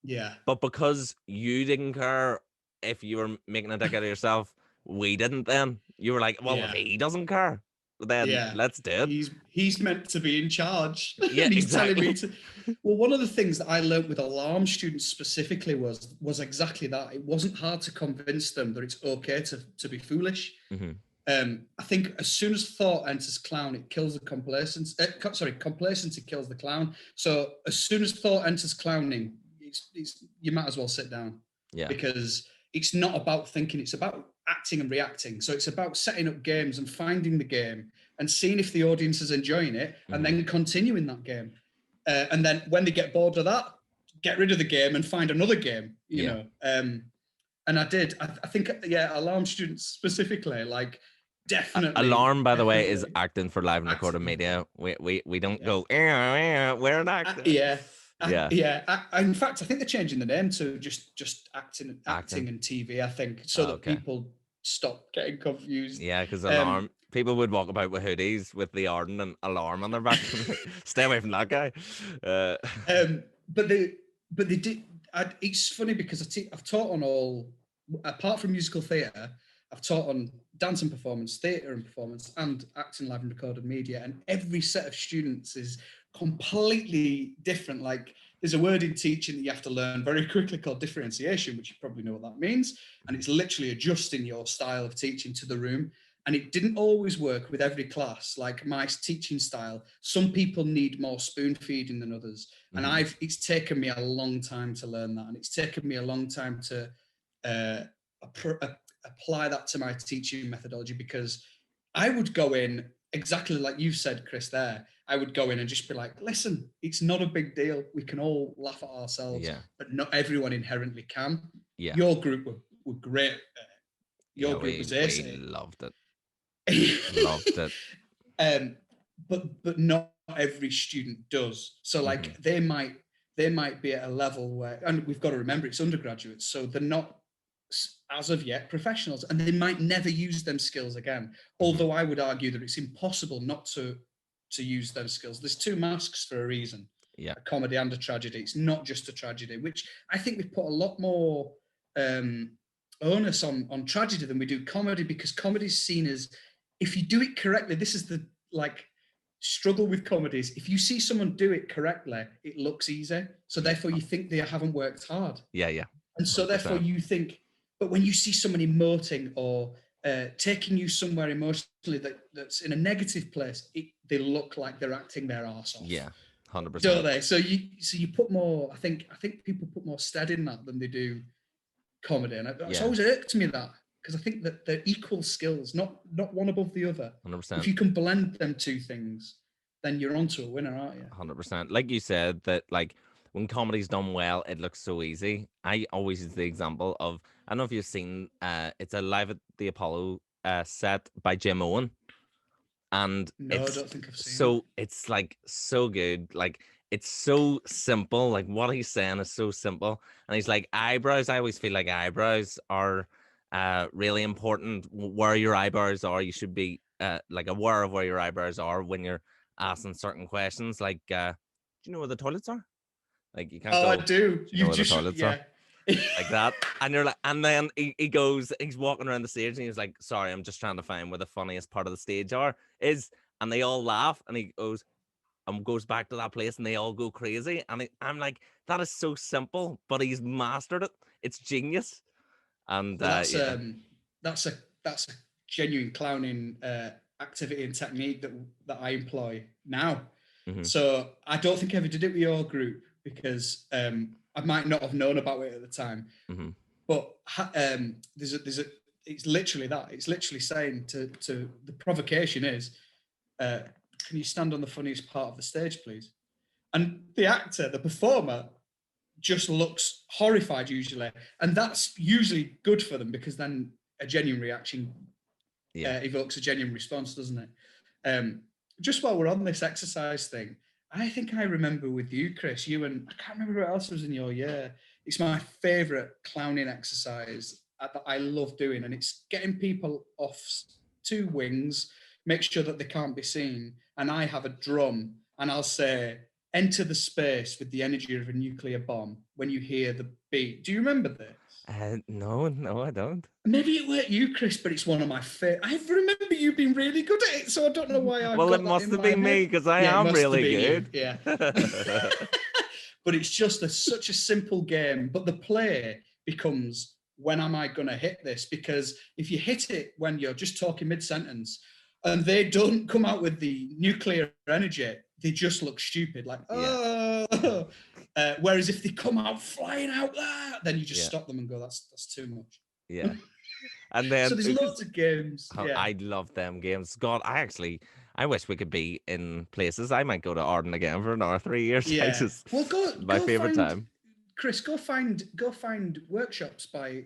Yeah. But because you didn't care if you were making a dick out of yourself, we didn't then. You were like, well, if he doesn't care, then let's do it. He's meant to be in charge. Yeah, and he's exactly. telling me to. Well, one of the things that I learned with alarm students specifically was exactly that. It wasn't hard to convince them that it's okay to be foolish. Mm-hmm. I think as soon as thought enters clown, it kills the complacency. Complacency kills the clown. So as soon as thought enters clowning, you might as well sit down. Yeah. Because it's not about thinking; it's about acting and reacting. So it's about setting up games and finding the game and seeing if the audience is enjoying it, and then continuing that game. And then when they get bored of that, get rid of the game and find another game. You know. And I did. I think alarm students specifically, like. Definitely. Alarm, by the way, is acting for live and recorded media. We don't go, we're an actor. In fact, I think they're changing the name to just acting and TV, I think, so that people stop getting confused. Yeah, because alarm, people would walk about with hoodies with the Arden and alarm on their back. Stay away from that guy. But they did. It's funny because I've taught on all, apart from musical theatre, I've taught on dance and performance, theatre and performance, and acting, live and recorded media. And every set of students is completely different. Like there's a word in teaching that you have to learn very quickly called differentiation, which you probably know what that means. And it's literally adjusting your style of teaching to the room. And it didn't always work with every class. Like my teaching style, some people need more spoon feeding than others. And it's taken me a long time to learn that. And it's taken me a long time to apply that to my teaching methodology, because I would go in exactly like you said, Chris, there. I would go in and just be like, listen, it's not a big deal. We can all laugh at ourselves, but not everyone inherently can. Yeah. Your group were great. Your group was ace. We loved it. Loved it. But not every student does. So like they might be at a level where, and we've got to remember it's undergraduates, so they're not as of yet professionals, and they might never use them skills again. Although I would argue that it's impossible not to use those skills. There's two masks for a reason. Yeah, a comedy and a tragedy. It's not just a tragedy, which I think we've put a lot more onus on tragedy than we do comedy, because comedy is seen as, if you do it correctly, this is the struggle with comedies. If you see someone do it correctly, it looks easy. So therefore you think they haven't worked hard. Yeah. And so therefore you think, but when you see someone emoting or taking you somewhere emotionally that's in a negative place, they look like they're acting their arse off. Yeah, 100%. Don't they? So you put more. I think people put more stead in that than they do comedy, and it's always irked me that, because I think that they're equal skills, not one above the other. 100%. If you can blend them two things, then you're onto a winner, aren't you? 100%. Like you said, that like when comedy's done well, it looks so easy. I always use the example of, I don't know if you've seen, it's a Live at the Apollo set by Jim Owen. And no, I don't think I've seen so it's like so good. Like it's so simple. Like what he's saying is so simple. And he's like, eyebrows. I always feel like eyebrows are really important where your eyebrows are. You should be like aware of where your eyebrows are when you're asking certain questions. Like, do you know where the toilets are? Like, you can't Oh, go. I do. You know You where the just toilets are? yeah. Like that. And you're like, and then he goes, he's walking around the stage and he's like, sorry, I'm just trying to find where the funniest part of the stage is. And they all laugh and he goes and goes back to that place and they all go crazy. And I'm like, that is so simple, but he's mastered it. It's genius. And Well, yeah. That's a genuine clowning activity and technique that I employ now. Mhm. So I don't think I ever did it with your group because I might not have known about it at the time. Mhm. But there's a it's literally that. It's literally saying to the provocation is, can you stand on the funniest part of the stage, please? And the actor, the performer, just looks horrified usually, and that's usually good for them because then a genuine reaction evokes a genuine response, doesn't it? Just while we're on this exercise thing, I think I remember with you, Chris, you and I can't remember who else was in your year. It's my favourite clowning exercise that I love doing, and it's getting people off two wings, make sure that they can't be seen, and I have a drum, and I'll say, enter the space with the energy of a nuclear bomb when you hear the beat. Do you remember this? No, I don't. Maybe it weren't you, Chris, but it's one of my favorite. I remember you being really good at it, so I don't know why I've Well, got it that must in have my been me head. because I Yeah, it am must have really been you, good. yeah. But it's just such a simple game. But the play becomes, when am I going to hit this? Because if you hit it when you're just talking mid-sentence and they don't come out with the nuclear energy, they just look stupid, like, oh. Whereas if they come out flying out there, then you just stop them and go, that's too much. Yeah. And then So there's loads of games. Yeah. I love them games. God, I wish we could be in places. I might go to Arden again for another 3 years. Yeah. Well, my favorite time. Chris, go find workshops by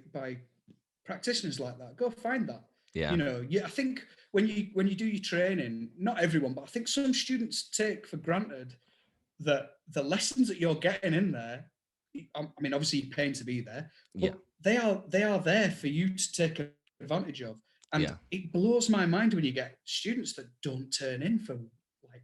practitioners like that. Go find that. Yeah. You know, I think when you do your training, not everyone, but I think some students take for granted that the lessons that you're getting in there, I mean, obviously you're paying to be there, but they are there for you to take advantage of. And it blows my mind when you get students that don't turn in for like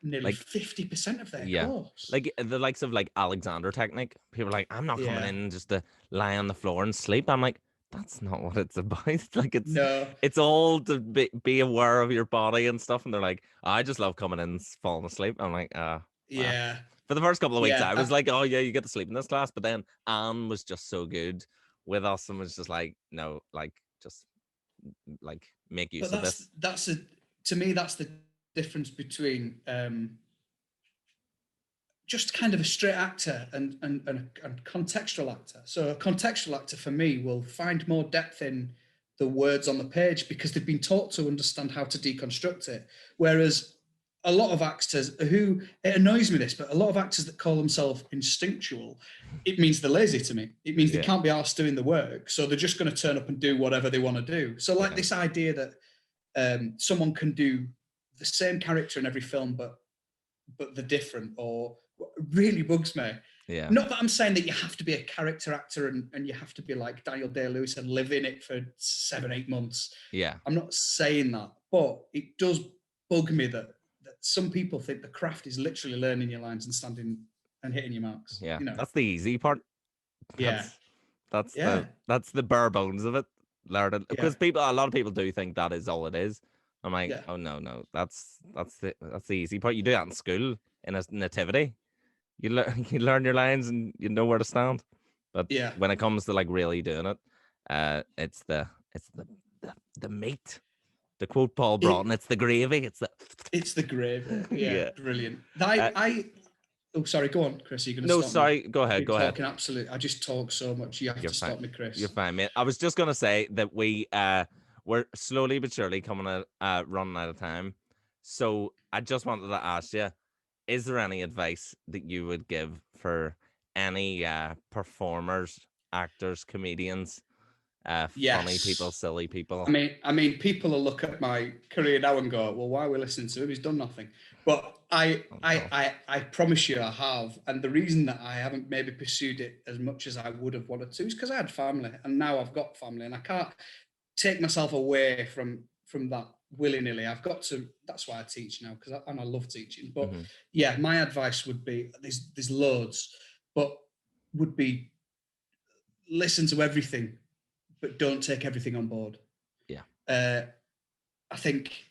nearly 50% of their course. Like the likes of like Alexander technique. People are like, I'm not coming in just to lie on the floor and sleep. I'm like, that's not what it's about. Like it's all to be aware of your body and stuff. And they're like, I just love coming in and falling asleep. I'm like, yeah. For the first couple of weeks, I was like, oh yeah, you get to sleep in this class. But then Anne was just so good with us and was just like, no, like just like make use of this. To me, that's the difference between just kind of a straight actor and contextual actor. So a contextual actor for me will find more depth in the words on the page because they've been taught to understand how to deconstruct it. Whereas a lot of actors who, it annoys me this, but a lot of actors that call themselves instinctual, it means they're lazy to me. It means they can't be asked doing the work. So they're just going to turn up and do whatever they want to do. So like this idea that someone can do the same character in every film, but they're different, or really bugs me. Yeah. Not that I'm saying that you have to be a character actor and you have to be like Daniel Day-Lewis and live in it for 7-8 months. Yeah. I'm not saying that, but it does bug me that some people think the craft is literally learning your lines and standing and hitting your marks. Yeah. You know? That's the easy part. That's the bare bones of it. Learn it. Because a lot of people do think that is all it is. I'm like, oh no, that's the easy part. You do that in school in a nativity. You learn your lines and you know where to stand. But when it comes to like really doing it, it's the meat. To quote Paul Broughton, it's the gravy. It's the gravy. Yeah. Brilliant. Oh, sorry. Go on, Chris. You're going to stop me. Go ahead. Go ahead. Absolutely. I just talk so much. You have to stop me, Chris. You're fine, mate. I was just going to say that we're slowly but surely coming running out of time. So I just wanted to ask you, is there any advice that you would give for any performers, actors, comedians funny people, silly people. I mean, people will look at my career now and go, "Well, why are we listening to him? He's done nothing." But I promise you, I have. And the reason that I haven't maybe pursued it as much as I would have wanted to is because I had family, and now I've got family, and I can't take myself away from that willy-nilly. I've got to. That's why I teach now, because I love teaching. But yeah, my advice would be there's loads, but would be listen to everything, but don't take everything on board. Yeah. I think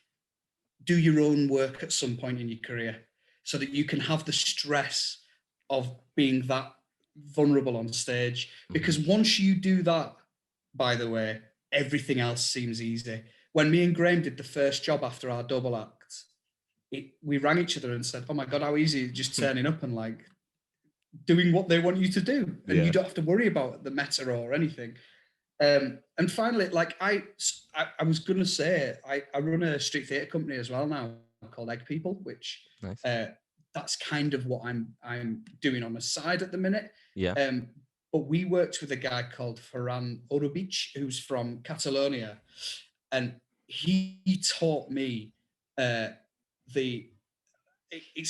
do your own work at some point in your career so that you can have the stress of being that vulnerable on stage. Because once you do that, by the way, everything else seems easy. When me and Graham did the first job after our double act, we rang each other and said, "Oh my God, how easy is just turning up and like doing what they want you to do. And you don't have to worry about the meta or anything." And finally, like I was going to say, I run a street theatre company as well now called Egg People, which Nice. That's kind of what I'm doing on the side at the minute. Yeah. But we worked with a guy called Ferran Orobic, who's from Catalonia, and he taught me it's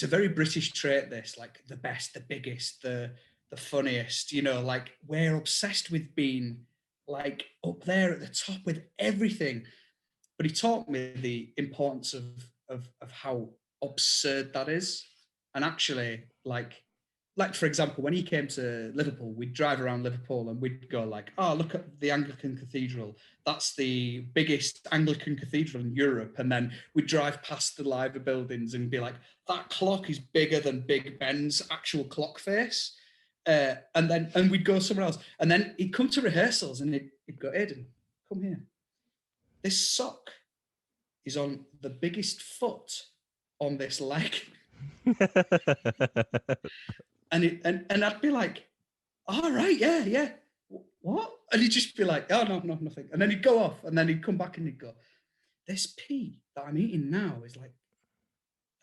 a very British trait, this, like the best, the biggest, the funniest, you know, like we're obsessed with being like up there at the top with everything. But he taught me the importance of how absurd that is. And actually, like for example, when he came to Liverpool, we'd drive around Liverpool and we'd go like, "Oh, look at the Anglican Cathedral. That's the biggest Anglican cathedral in Europe." And then we'd drive past the Liver buildings and be like, "That clock is bigger than Big Ben's actual clock face." And we'd go somewhere else. And then he'd come to rehearsals and he'd go, "Aiden, come here. This sock is on the biggest foot on this leg." And I'd be like, "All right, yeah. What?" And he'd just be like, "Oh, no, nothing." And then he'd go off and then he'd come back and he'd go, "This pea that I'm eating now is like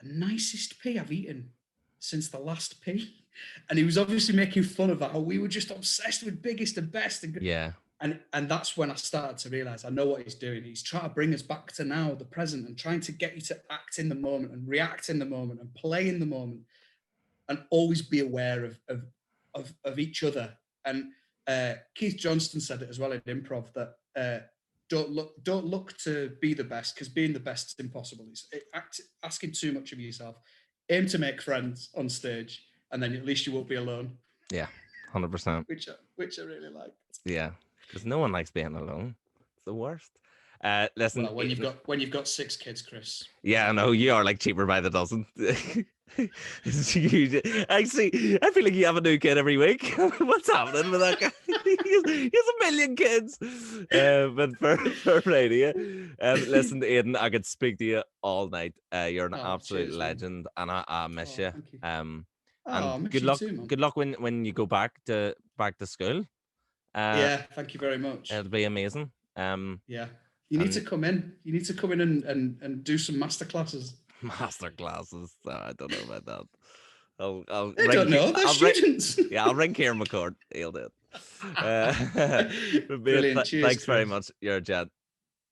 the nicest pea I've eaten since the last pea." And he was obviously making fun of that. How we were just obsessed with biggest and best. And that's when I started to realize I know what he's doing. He's trying to bring us back to now, the present, and trying to get you to act in the moment and react in the moment and play in the moment and always be aware of each other. And Keith Johnston said it as well in improv that don't look to be the best, because being the best is impossible. It's asking too much of yourself. Aim to make friends on stage, and then at least you won't be alone. Yeah, 100%. Which I really like. Yeah, because no one likes being alone. It's the worst. Listen, well, when you've got 6 kids, Chris. Yeah, I know you are like cheaper by the dozen. Actually, I feel like you have a new kid every week. What's happening with that guy? He has a million kids. But for radio, listen, Aiden, I could speak to you all night. You're an absolute legend, and I miss you. And good luck. Too, good luck when you go back to school. Yeah, thank you very much. It'll be amazing. Yeah. You need to come in. You need to come in and do some masterclasses. Masterclasses? I don't know about that. I'll I don't know. They're students. I'll ring Kieran McCord. He'll do it. Brilliant. Cheers, thanks Chris. very much. You're a gent.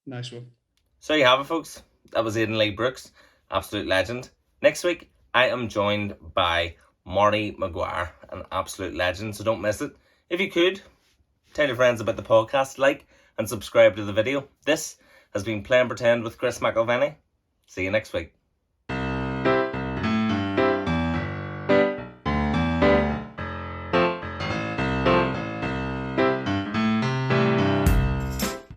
Nice one. So you have it, folks. That was Aiden Lee Brooks, absolute legend. Next week, I am joined by Marty Maguire, an absolute legend. So don't miss it. If you could, tell your friends about the podcast, like and subscribe to the video. This has been Play and Pretend with Chris McIlvenny. See you next week.